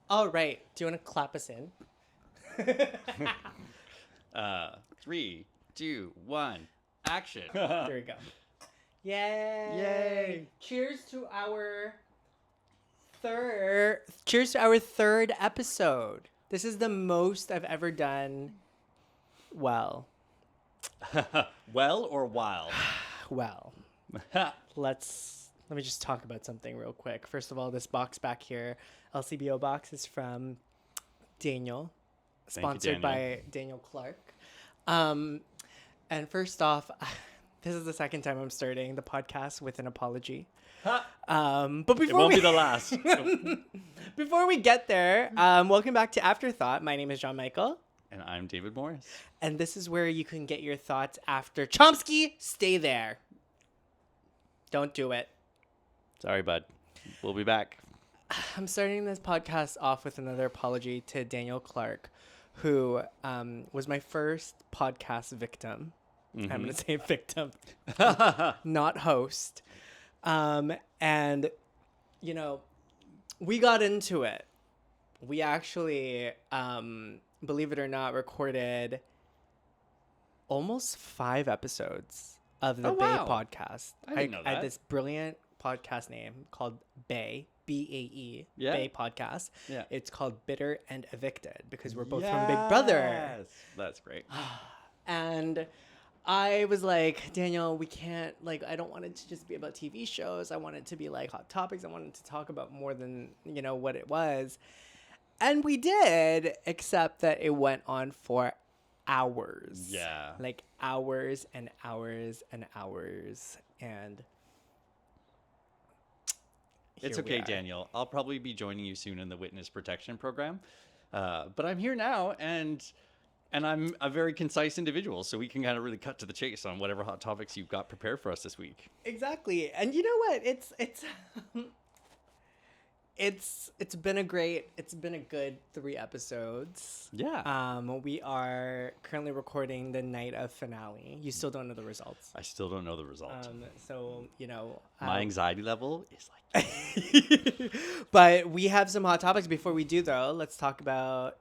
All right. Do you want to clap us in? 3, 2, 1, action. There we go. Yay! Yay! Cheers to our third episode. This is the most I've ever done. Well, Well or while? well. Let me just talk about something real quick. First of all, this box back here, LCBO box, is from Daniel, sponsored by Daniel Clark. And first off, this is the second time I'm starting the podcast with an apology. But before It won't be the last. before we get there, welcome back to Afterthought. My name is John Michael. And I'm David Morris. And this is where you can get your thoughts after Chomsky. Stay there. Don't do it. Sorry, bud. We'll be back. I'm starting this podcast off with another apology to Daniel Clark, who was my first podcast victim. Mm-hmm. I'm going to say victim, not host. And, you know, we got into it. We actually, believe it or not, recorded almost 5 episodes of the Bay podcast. I didn't know I had that. this brilliant podcast name called Bay, B-A-E, Yeah. Bay Podcast. Yeah. It's called Bitter and Evicted because we're both from Big Brother. Yes. That's great. And I was like, Daniel, we can't, like, I don't want it to just be about TV shows. I want it to be like hot topics. I wanted to talk about more than, you know, what it was. And we did, except that it went on for hours. Yeah. Like hours and hours and hours. And It's here we okay, are. Daniel. I'll probably be joining you soon in the witness protection program. But I'm here now, and I'm a very concise individual, so we can kind of really cut to the chase on whatever hot topics you've got prepared for us this week. Exactly. And you know what? It's been a good 3 episodes. Yeah. We are currently recording the night of finale. You still don't know the results. I still don't know the result. So, you know, My anxiety level is like... but we have some hot topics. Before we do, though, let's talk about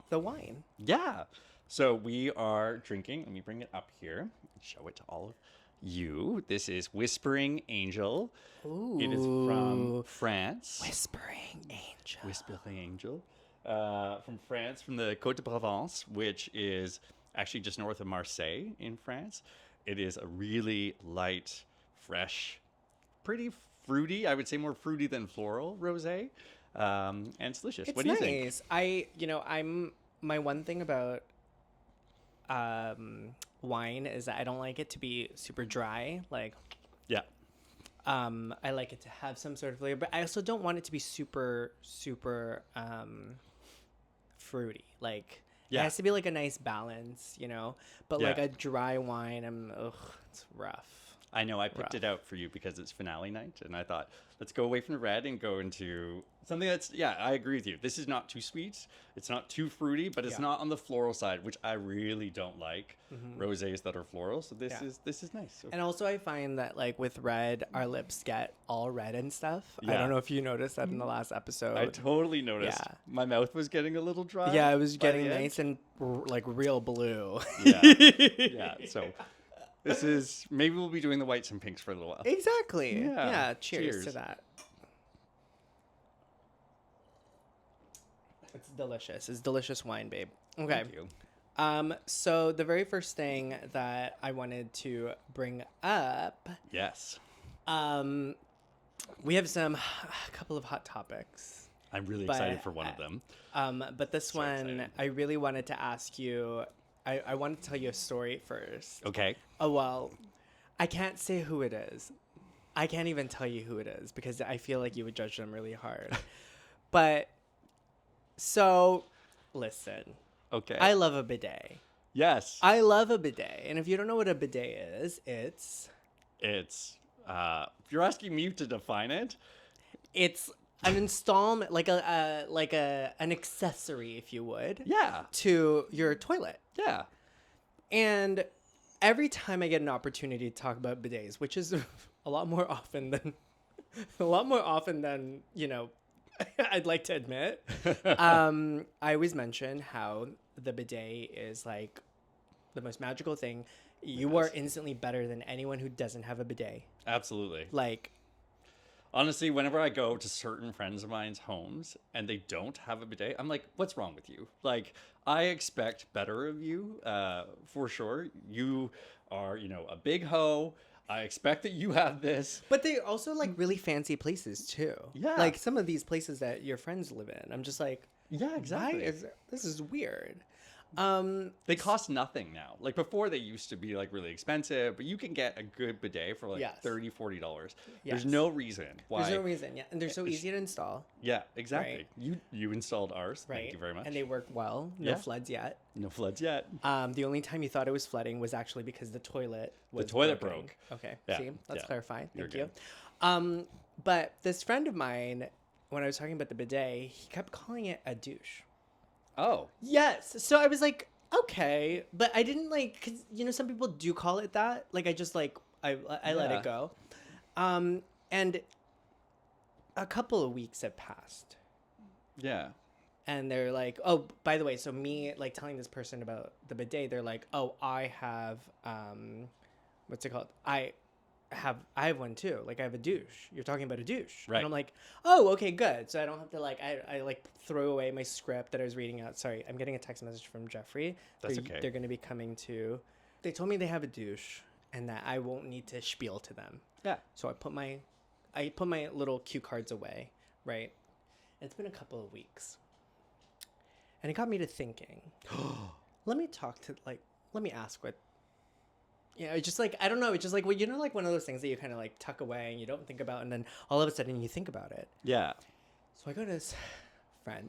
the wine. Yeah. So we are drinking. Let me bring it up here and show it to all of you. This is Whispering Angel. Ooh. It is from France. Whispering Angel. Whispering Angel. From France, from the Côte de Provence, which is actually just north of Marseille in France. It is a really light, fresh, pretty fruity, I would say more fruity than floral rosé. And it's delicious. It's What do you nice. think? I'm my one thing about wine is that I don't like it to be super dry. Like, Yeah. I like it to have some sort of flavor, but I also don't want it to be super fruity. Like, it Yeah. has to be like a nice balance, you know. But like Yeah. a dry wine, it's rough. I know I picked Rough. it out for you because it's finale night, and I thought, let's go away from the red and go into something that's, yeah, I agree with you. This is not too sweet. It's not too fruity, but it's Yeah. not on the floral side, which I really don't like. Rosés that are floral, so this Yeah. is nice. So And also, I find that like with red, our lips get all red and stuff. I Yeah. don't know if you noticed that in the last episode. I totally noticed. Yeah. My mouth was getting a little dry. Yeah, it was by getting the end. nice and like real blue. Yeah. Yeah. So this is, maybe we'll be doing the whites and pinks for a little while. Exactly. Yeah. Yeah. Cheers to Cheers. that. It's delicious. It's delicious wine, babe. Okay. Thank you. So the very first thing that I wanted to bring up, Yes. we have a couple of hot topics. I'm really But excited for one of them. But this So one, excited. I really wanted to ask you. I wanted to tell you a story first. Okay. Oh, well, I can't say who it is. I can't even tell you who it is because I feel like you would judge them really hard. But, so, listen. Okay. I love a bidet. Yes. I love a bidet. And if you don't know what a bidet is, it's It's if you're asking me to define it, an installment, like an accessory, if you would, yeah. to your toilet. Yeah. And every time I get an opportunity to talk about bidets, which is a lot more often than, you know, I'd like to admit. I always mention how the bidet is like the most magical thing. You are instantly better than anyone who doesn't have a bidet. Absolutely. Like, honestly, whenever I go to certain friends of mine's homes and they don't have a bidet, I'm like, what's wrong with you? Like, I expect better of you, for sure. You are, a big hoe. I expect that you have this. but they're also like really fancy places too. Yeah. Like some of these places that your friends live in. I'm just like, Yeah, exactly. this is weird. They cost nothing now. Like before, they used to be like really expensive, but you can get a good bidet for like Yes. $30-$40. Yes. There's no reason why. There's no reason, yeah, and they're so easy to install, Yeah, exactly. Right. You installed ours. right? Thank you very much. And they work well. No Yeah. floods yet. No floods yet. The only time you thought it was flooding was actually because the toilet was toilet broken. broke. Okay, Yeah, see, let's yeah. clarify. You're Thank you. But this friend of mine, when I was talking about the bidet, he kept calling it a douche. Oh, Yes. So I was like, okay, but I didn't like, cause some people do call it that. Like I just like I let Yeah. it go. And a couple of weeks have passed, yeah. and they're like, oh, by the way, so me like telling this person about the bidet, they're like, oh, I have what's it called? I have one too. Like I have a douche. You're talking about a douche. Right. And I'm like, oh, okay, good. So I don't have to like, I like throw away my script that I was reading out. Sorry, I'm getting a text message from Jeffrey. That's okay. They're going to be coming to, they told me they have a douche and that I won't need to spiel to them. Yeah. So I put my little cue cards away, right? And it's been a couple of weeks. And it got me to thinking, let me ask what, it's just like, I don't know. It's just like, well, like one of those things that you kind of like tuck away and you don't think about. And then all of a sudden you think about it. Yeah. So I go to this friend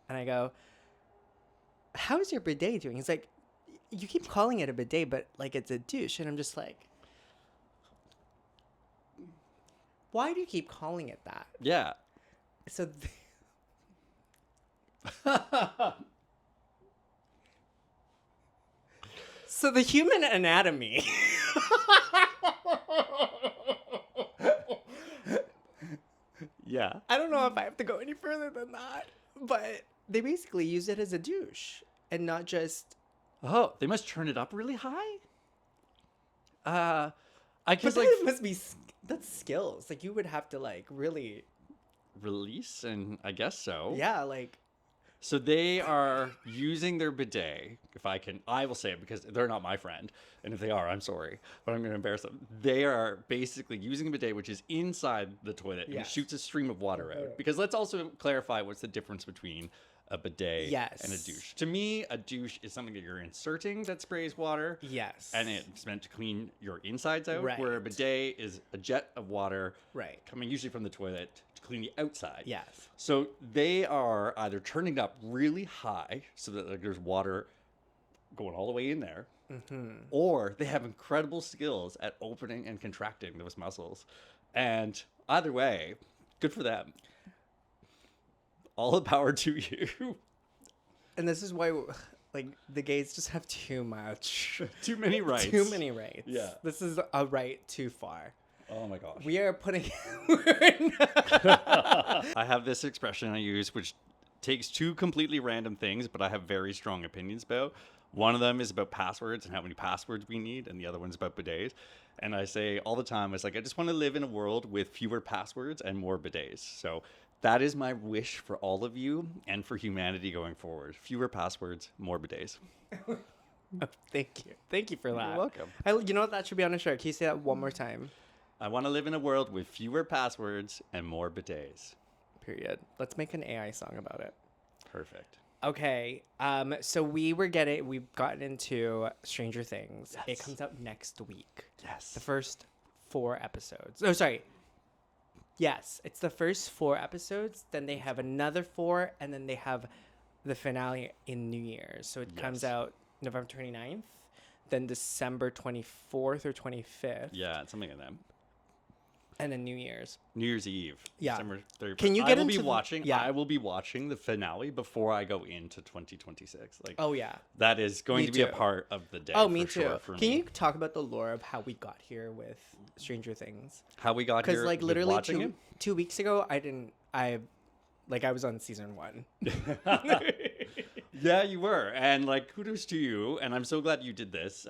and I go, how's your bidet doing? He's like, you keep calling it a bidet, but like it's a douche. And I'm just like, why do you keep calling it that? Yeah. So so the human anatomy Yeah. I don't know if I have to go any further than that, but they basically use it as a douche and not just. Oh, they must turn it up really high. I But guess that like must be that's skills. Like you would have to like really. release, and I guess so. Yeah, like. So they are using their bidet. I will say it because they're not my friend. And if they are, I'm sorry, but I'm going to embarrass them. They are basically using a bidet, which is inside the toilet, and it Yes. shoots a stream of water out. Because let's also clarify what's the difference between a bidet Yes. and a douche. To me, a douche is something that you're inserting that sprays water. Yes. And it's meant to clean your insides out, Right. where a bidet is a jet of water Right. coming usually from the toilet to clean the outside. Yes. So they are either turning up really high so that like, there's water going all the way in there, or they have incredible skills at opening and contracting those muscles. And either way, good for them. All the power to you. And this is why, like, the gays just have too much. Too many rights. Too many rights. Yeah. This is a right too far. Oh my gosh. We are putting. I have this expression I use, which takes two completely random things, but I have very strong opinions about. One of them is about passwords and how many passwords we need, and the other one's about bidets. And I say all the time, it's like, I just want to live in a world with fewer passwords and more bidets. So that is my wish for all of you and for humanity going forward. Fewer passwords, more bidets. Oh, thank you. Thank you for that. You're welcome. You know what? That should be on a shirt. Can you say that one more time? I want to live in a world with fewer passwords and more bidets. Period. Let's make an AI song about it. Perfect. Okay. So we've gotten into Stranger Things. Yes. It comes out next week. Yes. The first 4 episodes. Oh, sorry. Yes, it's the first 4 episodes. Then they have another 4, and then they have the finale in New Year's. So it comes out November 29th, then December 24th or 25th. Yeah, it's something like that. And then New Year's. New Year's Eve. Yeah. December 31st. Can you get I will into be watching. Yeah. I will be watching the finale before I go into 2026. Like, Oh, yeah. that is going Me to be a too. part of the day. Oh, me for too. Sure, for Can me. you talk about the lore of how we got here with Stranger Things? How we got here? Because like with literally watching it? 2 weeks ago, Like I was on season 1. Yeah, you were. And like, kudos to you. And I'm so glad you did this.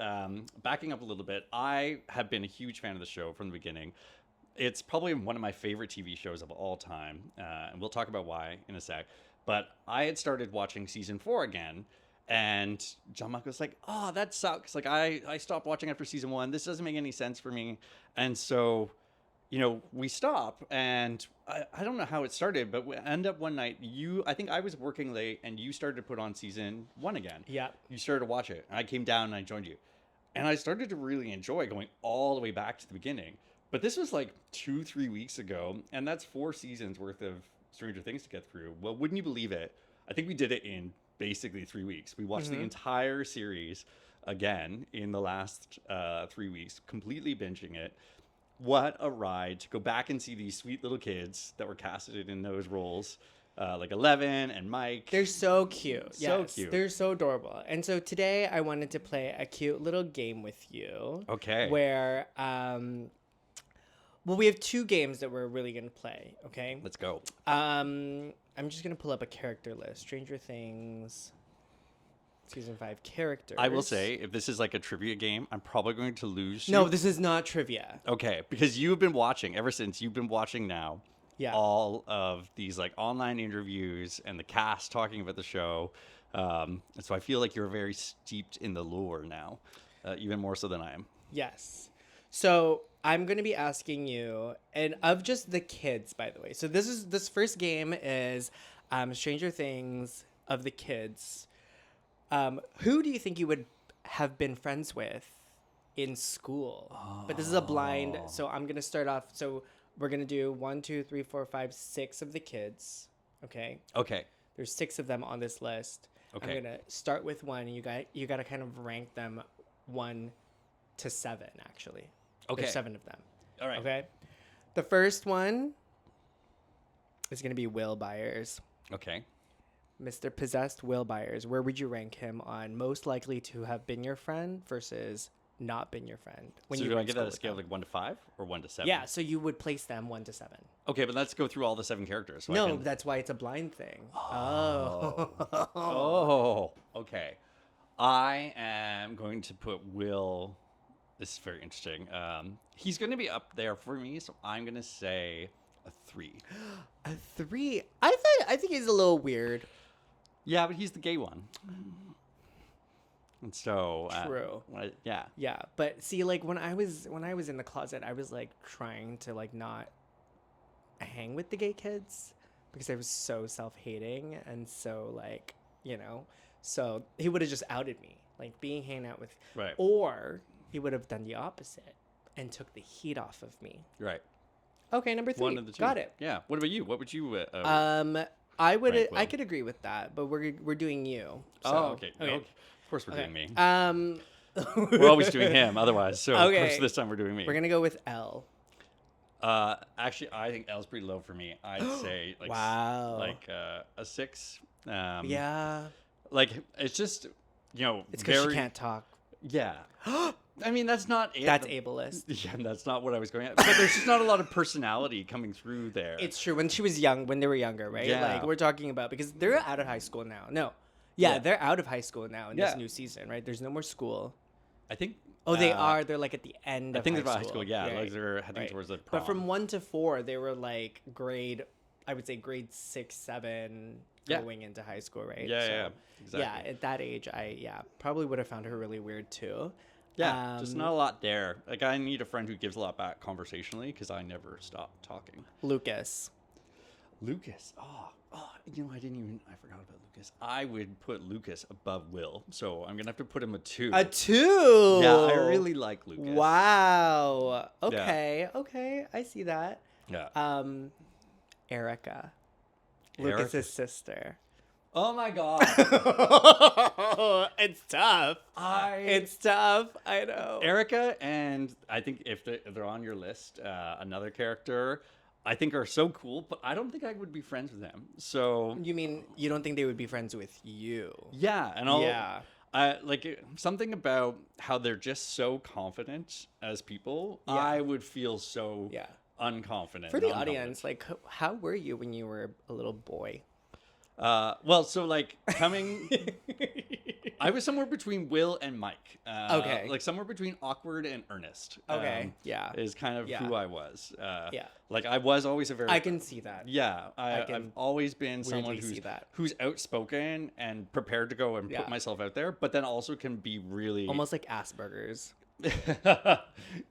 Backing up a little bit, I have been a huge fan of the show from the beginning. It's probably one of my favorite TV shows of all time. And we'll talk about why in a sec. But I had started watching season 4 again. And John Mark was like, oh, that sucks. Like, I stopped watching after season 1. This doesn't make any sense for me. And so, you know, we stop. And I don't know how it started, but we end up one night, I think I was working late, and you started to put on season 1 again. Yeah. You started to watch it. And I came down and I joined you. And I started to really enjoy going all the way back to the beginning. But this was like 2-3 weeks ago. And that's 4 seasons worth of Stranger Things to get through. Well, wouldn't you believe it? I think we did it in basically 3 weeks. We watched the entire series again in the last 3 weeks, completely binging it. What a ride to go back and see these sweet little kids that were casted in those roles, like Eleven and Mike. They're so cute. So Yes, cute. they're so adorable. And so today I wanted to play a cute little game with you. Okay. Where, well, we have 2 games that we're really going to play, okay? Let's go. I'm just going to pull up a character list. Stranger Things, season 5 characters. I will say, if this is like a trivia game, I'm probably going to lose you. No, this is not trivia. Okay, because you've been watching, ever since you've been watching now, Yeah. all of these like online interviews and the cast talking about the show. And so I feel like you're very steeped in the lore now, even more so than I am. Yes. So I'm going to be asking you, and of just the kids, by the way. So this first game is Stranger Things of the kids. Who do you think you would have been friends with in school? But this is a blind, so I'm going to start off. So we're going to do 1, 2, 3, 4, 5, 6 of the kids. Okay. Okay. There's 6 of them on this list. Okay. I'm going to start with 1. And you got to kind of rank them 1 to 7, actually. Okay. There's 7 of them. All right. Okay. The first one is going to be Will Byers. Okay. Mr. Possessed Will Byers. Where would you rank him on most likely to have been your friend versus not been your friend? So do I get that a scale of like 1 to 5 or 1 to 7? Yeah, so you would place them 1 to 7. Okay, but let's go through all the 7 characters. So No, that's why it's a blind thing. Oh. Oh, okay. I am going to put Will. This is very interesting. He's going to be up there for me, so I'm going to say a 3. A 3? I think he's a little weird. Yeah, but he's the gay one. And so True. Yeah. Yeah, but see, like when I was in the closet, I was like trying to like not hang with the gay kids because I was so self-hating and so like, you know, so he would have just outed me, like being hanging out with, Right. or he would have done the opposite and took the heat off of me. Right. Okay, number 3. One of the 2. Got it. Yeah. What about you? What would you I would rank Will? I could agree with that, but we're doing you. So, Oh, okay. Okay. Of course we're doing me. We're We're always doing him otherwise. So of Okay. course this time we're doing me. We're gonna go with L. Actually, I think L's pretty low for me. I'd say like Wow. a 6. Yeah. Like it's just, you know, It's because she can't talk. Yeah. I mean, that's not it. That's ableist. Yeah, that's not what I was going at. But there's just not a lot of personality coming through there. It's true. When she was young, when they were younger, right? Yeah. Like we're talking about, because they're out of high school now. No. Yeah, Yeah. they're out of high school now in Yeah. this new season, right? There's no more school. I think. Oh, they are. They're like at the end I of think high they're school. high school. Yeah, Right. like they're heading Right. towards the prom. But from 1 to 4, they were like I would say grade 6, 7, Yeah. going into high school, right? Yeah, So, yeah, exactly. Yeah, at that age, I probably would have found her really weird too. Yeah, just not a lot there. Like I need a friend who gives a lot back conversationally because I never stop talking. Lucas. Lucas. Oh, you know, I forgot about Lucas. I would put Lucas above Will, so I'm gonna have to put him a 2. A 2. Yeah, I really like Lucas. Wow. Okay. Okay. I see that. Yeah. Erica. Erica. Lucas's sister. Oh my god. It's tough. It's tough. I know. Erica, and I think if they're on your list, another character I think are so cool, but I don't think I would be friends with them. So You mean you don't think they would be friends with you? yeah, and like something about how they're just so confident as people. Yeah. I would feel so unconfident. For the non-confident. audience, like, how were you when you were a little boy? Well, so like coming, I was somewhere between Will and Mike. Okay. Like somewhere between awkward and earnest. Okay. Yeah. Is kind of Yeah. who I was. Yeah. Like I was always a very. I can see that. Yeah, I've can always been someone weirdly see that. who's outspoken and prepared to go and Yeah. put myself out there, but then also can be really Almost like Asperger's.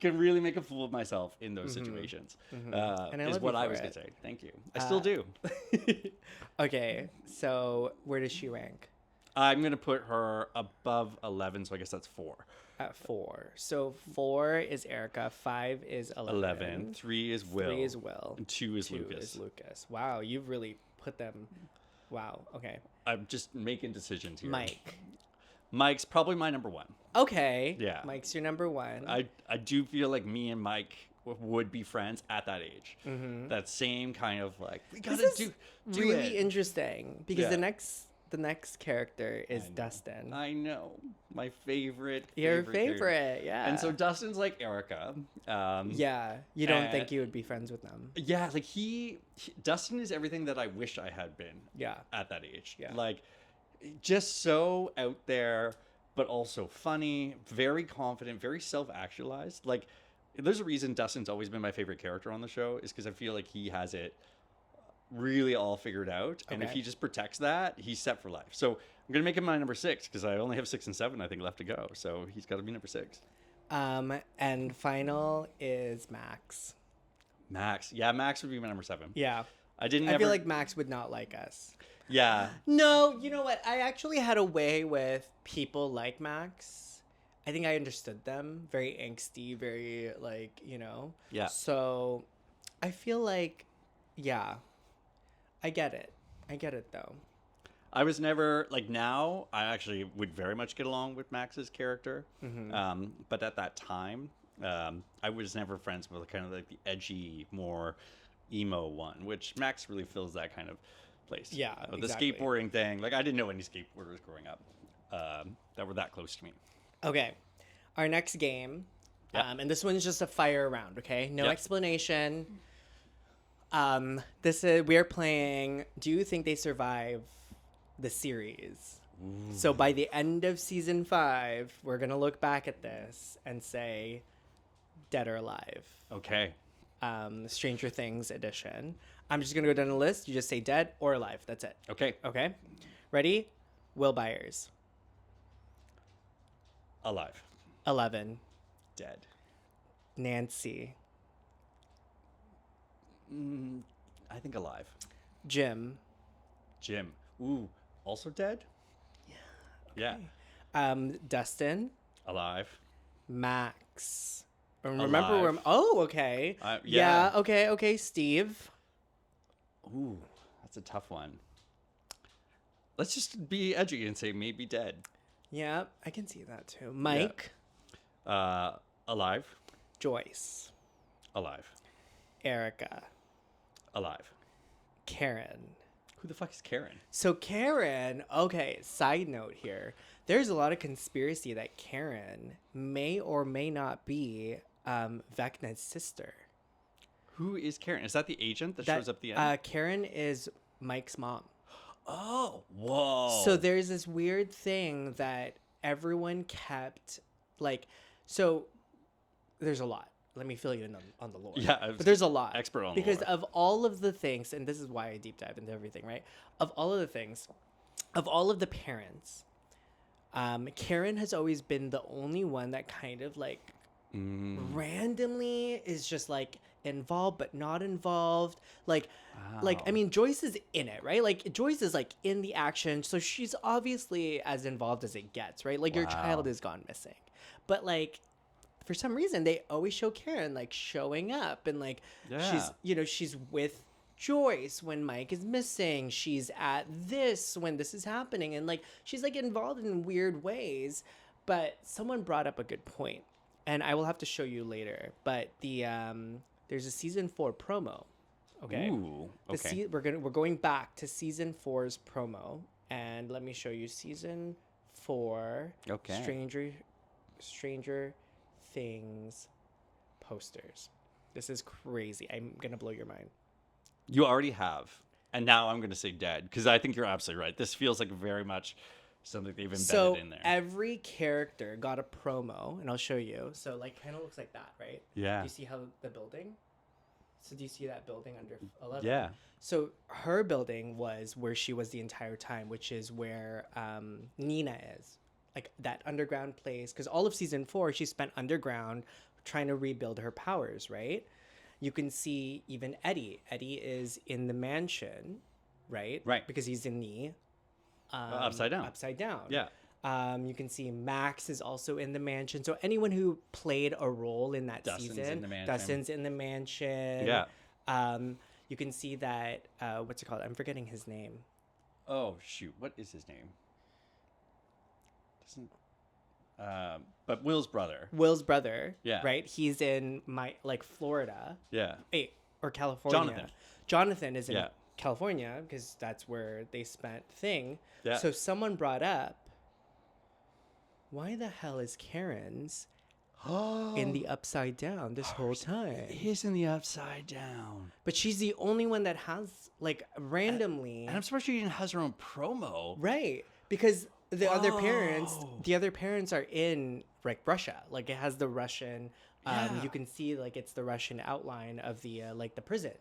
can really make a fool of myself in those situations. And I Is love what you I for was gonna it. say. Thank you. I still do. Okay, so where does she rank? I'm gonna put her above 11, so I guess that's 4. At 4. So 4 is Erica, 5 is 11. 3 is Will. 3 is Will. And 2 is 2 Lucas. is Lucas. Wow, you've really put them. Wow. Okay. I'm just making decisions here. Mike. Mike's probably my number 1. Okay. Yeah. Mike's your number 1. I do feel like me and Mike would be friends at that age. That same kind of like we gotta This do is really it. interesting because Yeah. the next character is Dustin. I know, my favorite. Your character. favorite, yeah. And so Dustin's like Erica. Yeah, you don't think you would be friends with them? Yeah, like Dustin is everything that I wish I had been. Yeah. At that age. Yeah. Like, just so out there, but also funny, very confident, very self-actualized. Like, there's a reason Dustin's always been my favorite character on the show, is because I feel like he has it really all figured out. And if Okay. he just protects that, he's set for life. So I'm going to make him my number 6 because I only have 6 and 7, I think, left to go. So he's got to be number 6. And final is Max. Max. Yeah, Max would be my number 7. Yeah. I didn't I feel like Max would not like us. Yeah. No, you know what? I actually had a way with people like Max. I think I understood them. Very angsty, very like, you know. Yeah. So I feel like, yeah, I get it. I get it though. I was never like now. I actually would very much get along with Max's character, but at that time, I was never friends with kind of like the edgy, more emo one, which Max really fills that kind of place. Yeah, the exactly. skateboarding thing. Like I didn't know any skateboarders growing up that were that close to me. Okay, our next game, Yep. and this one's just a fire round. Okay, no Yep. explanation. This is we are playing. Do you think they survive the series? So by the end of season 5, we're gonna look back at this and say, dead or alive. Okay. Stranger Things edition. I'm just gonna go down the list. You just say dead or alive. That's it. Okay. Okay. Ready? Will Byers. Alive. 11. Dead. Nancy. I think alive. Jim. Jim. Ooh. Also dead. Yeah. Dustin. Alive. Max. Remember Alive. where? Oh, okay. Yeah. Okay. Okay. Steve. Ooh, that's a tough one. Let's just be edgy and say maybe dead. Yeah, I can see that too. Mike. Alive. Joyce. Alive. Erica. Alive. Karen. Who the fuck is Karen? So Karen, okay, side note here. There's a lot of conspiracy that Karen may or may not be Vecna's sister. Who is Karen? Is that the agent that shows up at the end? Karen is Mike's mom. Oh, whoa. So there's this weird thing that everyone kept, like, so there's a lot. Let me fill you in on the lore. Yeah, but there's a lot. expert on because lore. of all of the things, and this is why I deep dive into everything, right? Of all of the things, of all of the parents, Karen has always been the only one that kind of like randomly is just like involved but not involved. Like I mean, Joyce is in it, right? Like Joyce is like in the action, so she's obviously as involved as it gets, right? Like your child has gone missing, but like for some reason they always show Karen like showing up and like she's with Joyce when Mike is missing. She's at this when this is happening, and like she's like involved in weird ways. But someone brought up a good point, and I will have to show you later. But the there's a season 4 promo. Okay. Ooh, okay. We're going back to season 4's promo, and let me show you season 4. Okay. Stranger Things posters. This is crazy. I'm going to blow your mind. You already have. And now I'm going to say dead because I think you're absolutely right. This feels like very much something they've embedded in there. Every character got a promo, and I'll show you. So, like, kind of looks like that, right? Yeah. Do you see how the building? So, do you see that building under 11? Yeah. So, her building was where she was the entire time, which is where Nina is. Like, that underground place. Because all of season 4, she spent underground trying to rebuild her powers, right? You can see even Eddie. Eddie is in the mansion, right? Right. Because he's in the... upside down. Upside down. Yeah. You can see Max is also in the mansion. So anyone who played a role in that Dustin's season... in the mansion. Dustin's in the mansion. Yeah. You can see that... what's it called? I'm forgetting his name. Oh, shoot. What is his name? But Will's brother. Will's brother. Yeah. Right? He's in Florida. Yeah. Or California. Jonathan. Jonathan is in Yeah. California because that's where they spent thing. Yeah. So someone brought up, why the hell is Karen's in the upside down this whole time? He's in the upside down. But she's the only one that has, like, randomly. And I'm surprised she even has her own promo. Right. Because the other parents are in, like, Russia. Like, it has the Russian, Yeah. you can see, like, it's the Russian outline of the, the prison.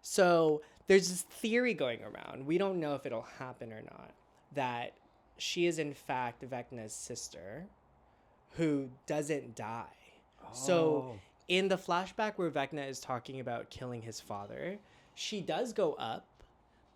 So there's this theory going around. We don't know if it'll happen or not. That she is, in fact, Vecna's sister who doesn't die. So in the flashback where Vecna is talking about killing his father, she does go up,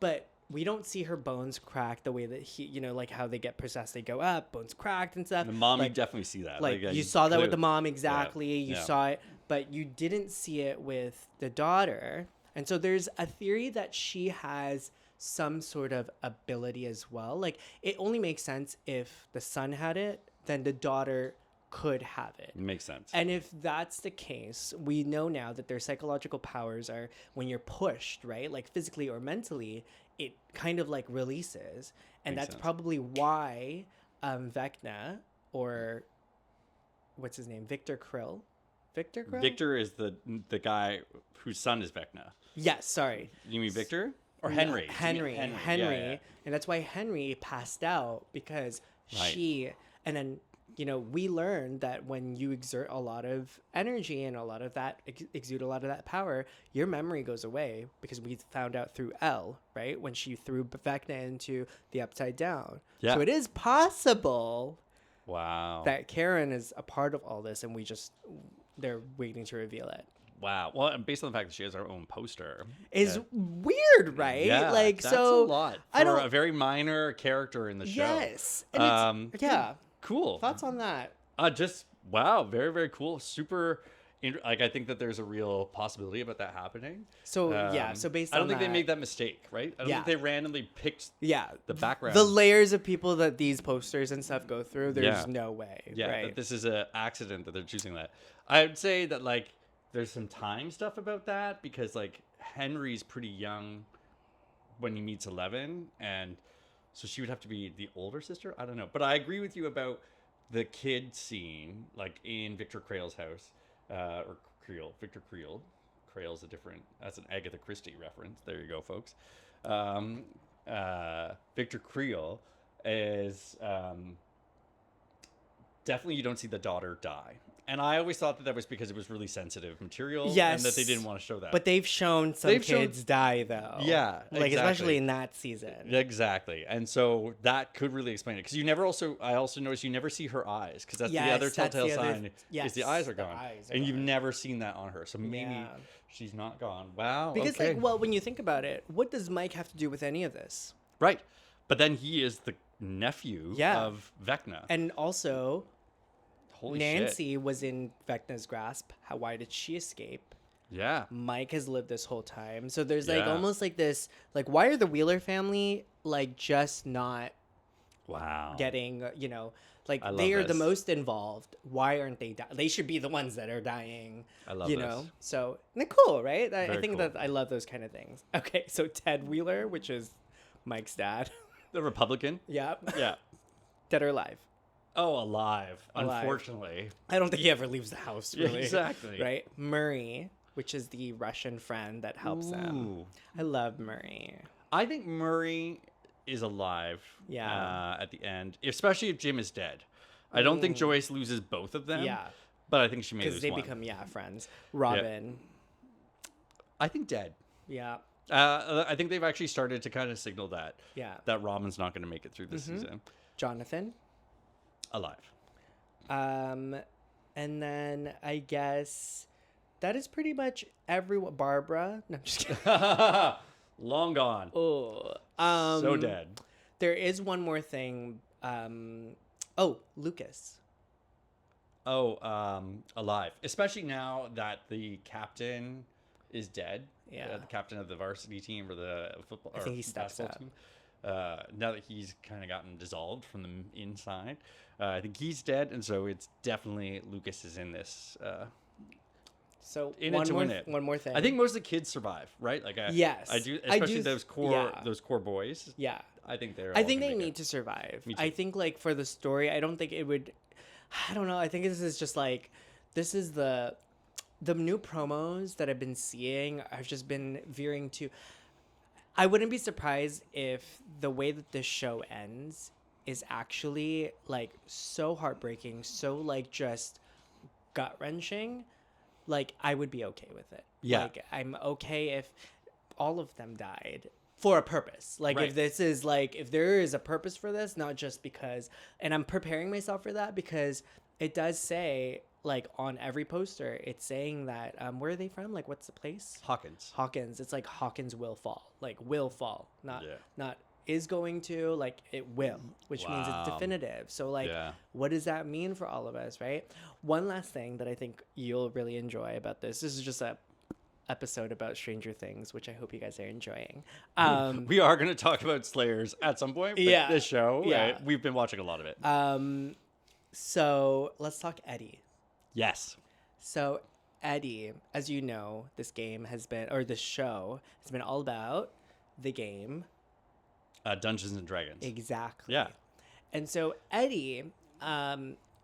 but we don't see her bones crack the way that he, like how they get possessed. They go up, bones cracked and stuff. The mom, you definitely see that. Like, you saw that with the mom, exactly. You saw it, but you didn't see it with the daughter. And so there's a theory that she has some sort of ability as well. Like, it only makes sense if the son had it, then the daughter could have it. Makes sense. And if that's the case, we know now that their psychological powers are when you're pushed, right? Like physically or mentally, it kind of like releases. And Makes that's sense. probably why Vecna, or what's his name? Victor Krill? Victor Krill? Victor is the guy whose son is Vecna. Yes, sorry. You mean Victor? Or Henry? Henry. Yeah, yeah. And that's why Henry passed out, because Right. and then, we learned that when you exert a lot of energy and a lot of that, exude a lot of that power, your memory goes away, because we found out through Elle, right? When she threw Vecna into the upside down. Yeah. So it is possible Wow. that Karen is a part of all this, and they're waiting to reveal it. Wow. Well, and based on the fact that she has her own poster. Is weird, right? Yeah, Like, that's so a lot I for don't. a very minor character in the show. Yes. And yeah. Cool. Thoughts on that? Just wow, very very cool. Super. I think that there's a real possibility about that happening. So so based on I don't think that, they made that mistake, right? I don't think they randomly picked the background. The layers of people that these posters and stuff go through, there's Yeah. no way. Yeah, right? that this is an accident that they're choosing that. I would say that like there's some time stuff about that, because like Henry's pretty young when he meets 11, and so she would have to be the older sister. I don't know, but I agree with you about the kid scene, like in Victor Creel's house, or Creel. Victor Creel. Creel's that's an Agatha Christie reference. There you go, folks. Victor Creel is definitely, you don't see the daughter die. And I always thought that was because it was really sensitive material, Yes. and that they didn't want to show that. But they've shown some kids die, though. Yeah, Like, exactly. especially in that season. Exactly. And so that could really explain it. Because I also noticed you never see her eyes, because that's the Yes, other that's telltale the other- sign, yes, is the eyes are the gone. eyes are and you've gone. never seen that on her. So maybe Yeah. she's not gone. Wow. Because, okay. when you think about it, what does Mike have to do with any of this? Right. But then he is the nephew of Vecna. And also, Holy Nancy shit. was in Vecna's grasp. Why did she escape? Yeah. Mike has lived this whole time. So there's like Yeah. almost like this, like, why are the Wheeler family like just not Wow. getting, like, I love they are the this. most involved. Why aren't they they should be the ones that are dying. I love you this. know? So they're cool, right? I Very think cool. that I love those kind of things. Okay, so Ted Wheeler, which is Mike's dad. The Republican? Yep. Yeah. Dead or alive. Oh, alive. Alive. Unfortunately. I don't think he ever leaves the house, really. Exactly. Right? Murray, which is the Russian friend that helps him. I love Murray. I think Murray is alive. Yeah. At the end, especially if Jim is dead. I don't think Joyce loses both of them. Yeah. But I think she may lose Because they one. become, friends. Robin. I think dead. Yeah. I think they've actually started to kind of signal that. Yeah. That Robin's not going to make it through this season. Jonathan. Alive. And then I guess that is pretty much everyone. Barbara. No, I'm just kidding. Long gone. Oh. So dead. There is one more thing. Lucas. Alive. Especially now that the captain is dead. Yeah. The captain of the varsity team or the football. I think he steps basketball up. team. Now that he's kind of gotten dissolved from the inside, I think he's dead, and so it's definitely Lucas is in this. So In it to win it. One more thing. I think most of the kids survive, right? Like yes, I do, especially those core boys. Yeah, I think they're. I think they need to survive. I think like for the story, I don't think it would. I don't know. I think this is just like the new promos that I've been seeing. I've just been veering to. I wouldn't be surprised if the way that this show ends is actually like so heartbreaking, so like just gut wrenching. Like I would be okay with it. Yeah. Like I'm okay if all of them died for a purpose. Like Right. if this is like if there is a purpose for this, not just because, and I'm preparing myself for that because it does say like on every poster, it's saying that where are they from? Like what's the place? Hawkins. It's like Hawkins will fall. Like will fall. Not is going to, like it will, which means it's definitive. So like what does that mean for all of us, right? One last thing that I think you'll really enjoy about this is just a episode about Stranger Things, which I hope you guys are enjoying. We are going to talk about Slayers at some point. But this show, right? We've been watching a lot of it. So let's talk Eddie. Yes. So Eddie, as you know, this show has been all about the game. Dungeons and Dragons. Exactly. Yeah. And so Eddie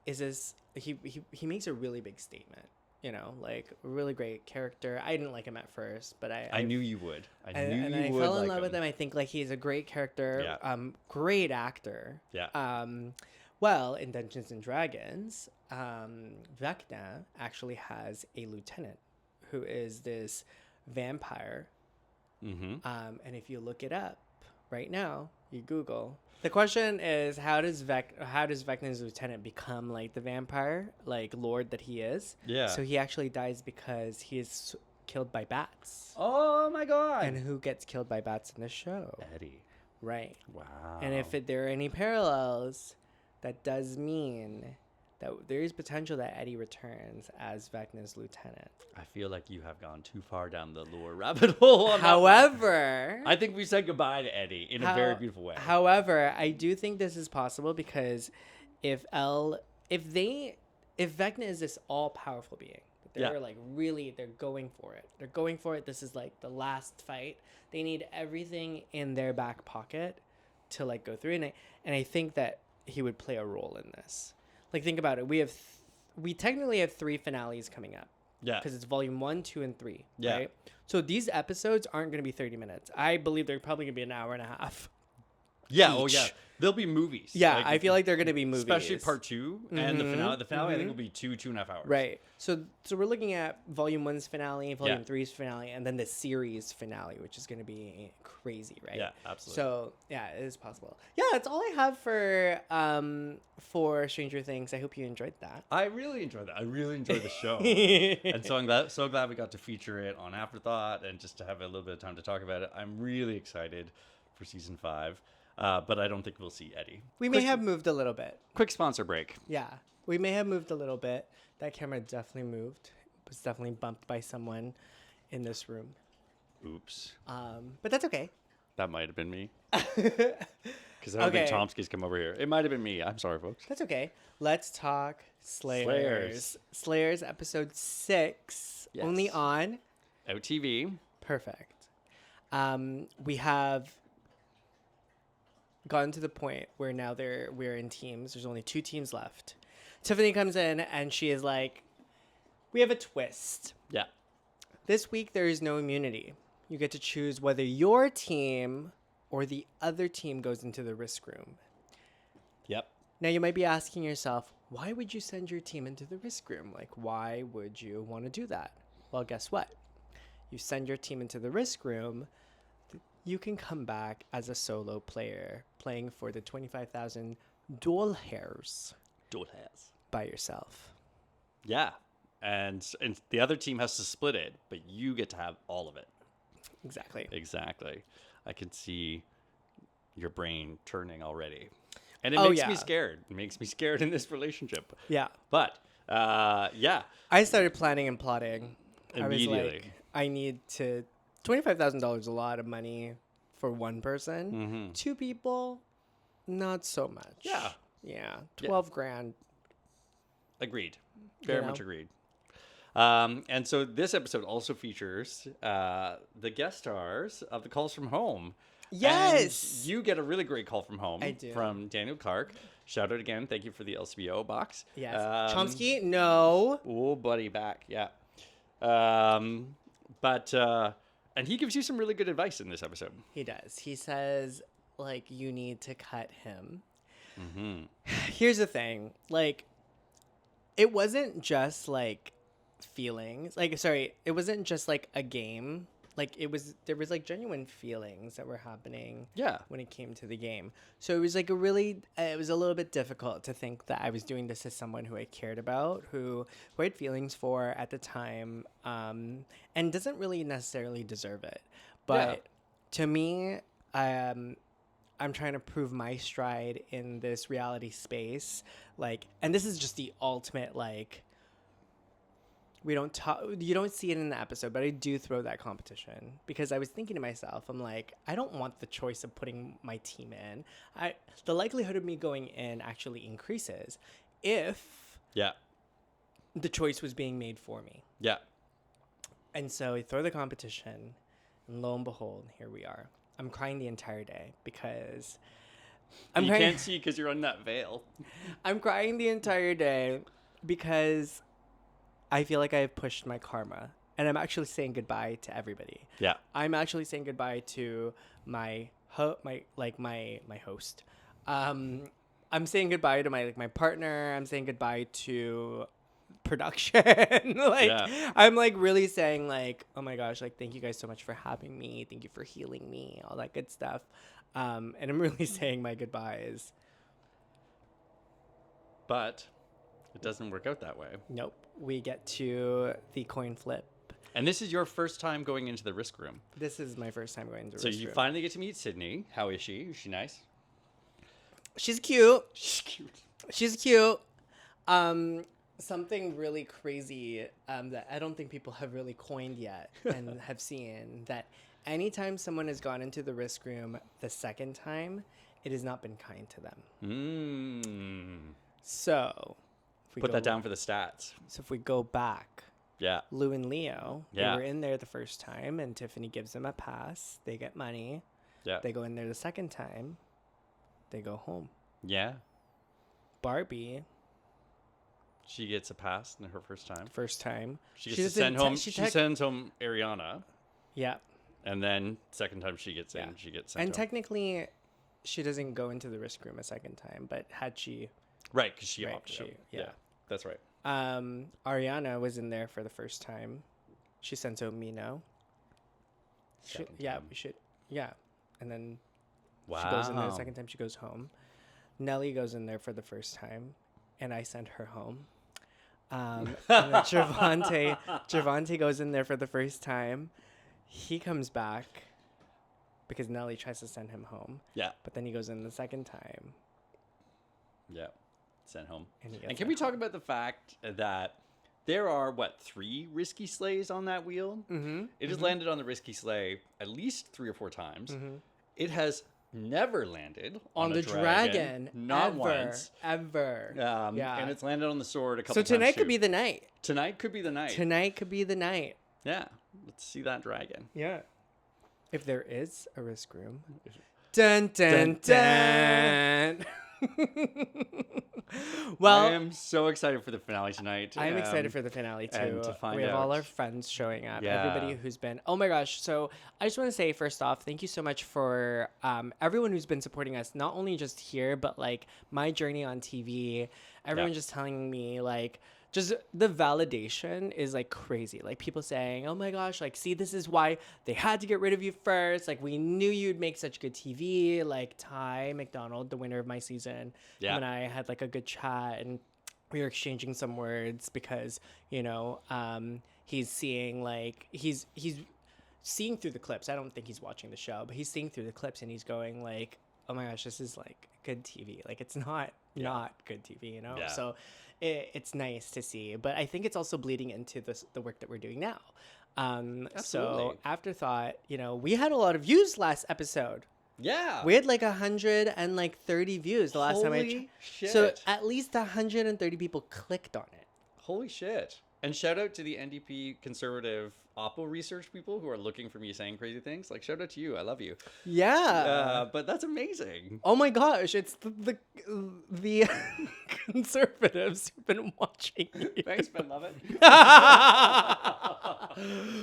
is this, he makes a really big statement, you know, like a really great character. I didn't like him at first, but I knew you would. I fell in love with him. I think like he's a great character, great actor. Yeah. Well, in Dungeons and Dragons, Vecna actually has a lieutenant who is this vampire. Mm-hmm. And if you look it up right now, you Google. The question is, how does Vecna's lieutenant become like the vampire, like lord that he is? Yeah. So he actually dies because he is killed by bats. Oh my god. And who gets killed by bats in this show? Eddie. Right. Wow. And if there are any parallels, that does mean that there is potential that Eddie returns as Vecna's lieutenant. I feel like you have gone too far down the lore rabbit hole. However, I think we said goodbye to Eddie in a very beautiful way. However, I do think this is possible because if Vecna is this all-powerful being, they're like really, they're going for it. They're going for it. This is like the last fight. They need everything in their back pocket to like go through. And I think that he would play a role in this. Like, think about it. We technically have 3 finales coming up. Yeah. Because it's volume 1, 2, and 3. Yeah. Right? So these episodes aren't going to be 30 minutes. I believe they're probably going to be an hour and a half. Yeah. Each. Oh, yeah. They'll be movies. Yeah. I feel like they're going to be movies. Especially part 2 and the finale. The finale, I think, will be 2.5 hours. Right. So we're looking at volume 1's finale, volume 3's finale, and then the series finale, which is going to be crazy, right? Yeah, absolutely. So, yeah, it is possible. Yeah, that's all I have for Stranger Things. I hope you enjoyed that. I really enjoyed that. I really enjoyed the show. And so I'm so glad we got to feature it on Afterthought and just to have a little bit of time to talk about it. I'm really excited for season 5. But I don't think we'll see Eddie. We may have moved a little bit. Quick sponsor break. Yeah, we may have moved a little bit. That camera definitely moved. It was definitely bumped by someone in this room. Oops. But that's okay. That might have been me. Because I don't think Chomsky's come over here. It might have been me. I'm sorry, folks. That's okay. Let's talk Slayers. Slayers episode 6. Yes. Only on OTV. Perfect. We have gotten to the point where now we're in teams. There's only 2 teams left. Tiffany comes in and she is like, we have a twist. Yeah. This week, there is no immunity. You get to choose whether your team or the other team goes into the risk room. Yep. Now, you might be asking yourself, why would you send your team into the risk room? Like, why would you want to do that? Well, guess what? You send your team into the risk room, you can come back as a solo player playing for the 25,000 doll hairs by yourself. Yeah. And the other team has to split it, but you get to have all of it. Exactly. Exactly. I can see your brain turning already. And it makes me scared. It makes me scared in this relationship. Yeah. But, yeah. I started planning and plotting. Immediately. I was like, I need to... $25,000 is a lot of money for one person. Mm-hmm. 2 people, not so much. Yeah. Yeah. 12 grand. Agreed. Very much agreed. And so this episode also features the guest stars of the Calls from Home. Yes! And you get a really great call from home. I do. From Daniel Clark. Shout out again. Thank you for the LCBO box. Yes. Chomsky? No. Oh, buddy, back. Yeah. And he gives you some really good advice in this episode. He does. He says, like, you need to cut him. Mm-hmm. Here's the thing. Like, it wasn't just, like, feelings. Like, sorry, it wasn't just, like, a game. Like, there was, like, genuine feelings that were happening when it came to the game. So it was, like, it was a little bit difficult to think that I was doing this as someone who I cared about, who I had feelings for at the time, and doesn't really necessarily deserve it. But to me, I'm trying to prove my stride in this reality space. Like, and this is just the ultimate, like, you don't see it in the episode, but I do throw that competition because I was thinking to myself, I'm like, I don't want the choice of putting my team in. The likelihood of me going in actually increases if the choice was being made for me. Yeah. And so I throw the competition, and lo and behold, here we are. I'm crying the entire day because you can't see because you're on that veil. I'm crying the entire day because I feel like I have pushed my karma, and I'm actually saying goodbye to everybody. Yeah. I'm actually saying goodbye to my host. I'm saying goodbye to my partner. I'm saying goodbye to production. I'm like really saying like, oh my gosh, like thank you guys so much for having me. Thank you for healing me, all that good stuff. And I'm really saying my goodbyes. But it doesn't work out that way. Nope. We get to the coin flip. And this is your first time going into the risk room. This is my first time going into the risk room. So you finally get to meet Sydney. How is she? Is she nice? She's cute. She's cute. Something really crazy that I don't think people have really coined yet and have seen, that anytime someone has gone into the risk room the second time, it has not been kind to them. So... Put that down for the stats. So if we go back, Lou and Leo, they were in there the first time, and Tiffany gives them a pass. They get money. Yeah. They go in there the second time. They go home. Yeah. Barbie. She gets a pass in her first time. First time. She gets to send home. She sends home Ariana. Yeah. And then second time she gets in, she gets sent home. And technically, she doesn't go into the risk room a second time, but had she... Right, because she opted out. Yeah, that's right. Ariana was in there for the first time. She sent home Mino. And then she goes in there the second time. She goes home. Nelly goes in there for the first time, and I sent her home. And then Gervonta goes in there for the first time. He comes back because Nelly tries to send him home. Yeah. But then he goes in the second time. Yeah. Sent home. And can we talk about the fact that there are, 3 risky sleighs on that wheel? Mm-hmm. It has landed on the risky sleigh at least 3 or 4 times. Mm-hmm. It has never landed on the dragon. Not once. Ever. And it's landed on the sword a couple times. So tonight could be the night. Tonight could be the night. Tonight could be the night. Yeah. Let's see that dragon. Yeah. If there is a risk room. Dun, dun, dun. Well, I am so excited for the finale tonight. I'm excited for the finale too. and to find we have all out. our friends showing up. Yeah. Everybody who's been. Oh my gosh! So I just want to say first off, thank you so much for everyone who's been supporting us. Not only just here, but like my journey on TV. Everyone just telling me like. Just the validation is like crazy. Like people saying, "Oh my gosh, like see, this is why they had to get rid of you first. Like we knew you'd make such good TV." Like Ty McDonald, the winner of my season, him and I had like a good chat, and we were exchanging some words because he's seeing like he's seeing through the clips. I don't think he's watching the show, but he's seeing through the clips and he's going like, "Oh my gosh, this is like good TV. Like it's not good TV, you know?" Yeah. So it's nice to see, but I think it's also bleeding into the work that we're doing now. So Afterthought, we had a lot of views last episode. Yeah. We had like 130 views the last time I checked. Shit. So at least 130 people clicked on it. Holy shit. And shout out to the NDP conservative Oppo research people who are looking for me saying crazy things. Like, shout out to you. I love you. Yeah. But that's amazing. Oh my gosh, it's the conservatives who've been watching you. Thanks, Ben Lovett.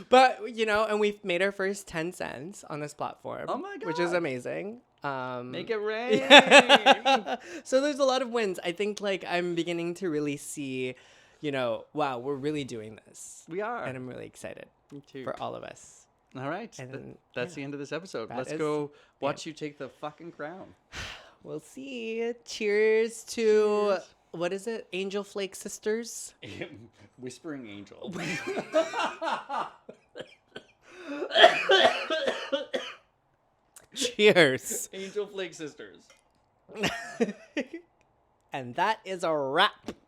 But, and we've made our first 10 cents on this platform. Oh my God. Which is amazing. Make it rain. So there's a lot of wins. I think, like, I'm beginning to really see, wow, we're really doing this. We are. And I'm really excited. Me too. For all of us. All right. And that's the end of this episode. Let's is go watch you take the fucking crown. We'll see. Cheers to, what is it? Angel Flake Sisters? Whispering Angel. Cheers. Angel Flake Sisters. And that is a wrap.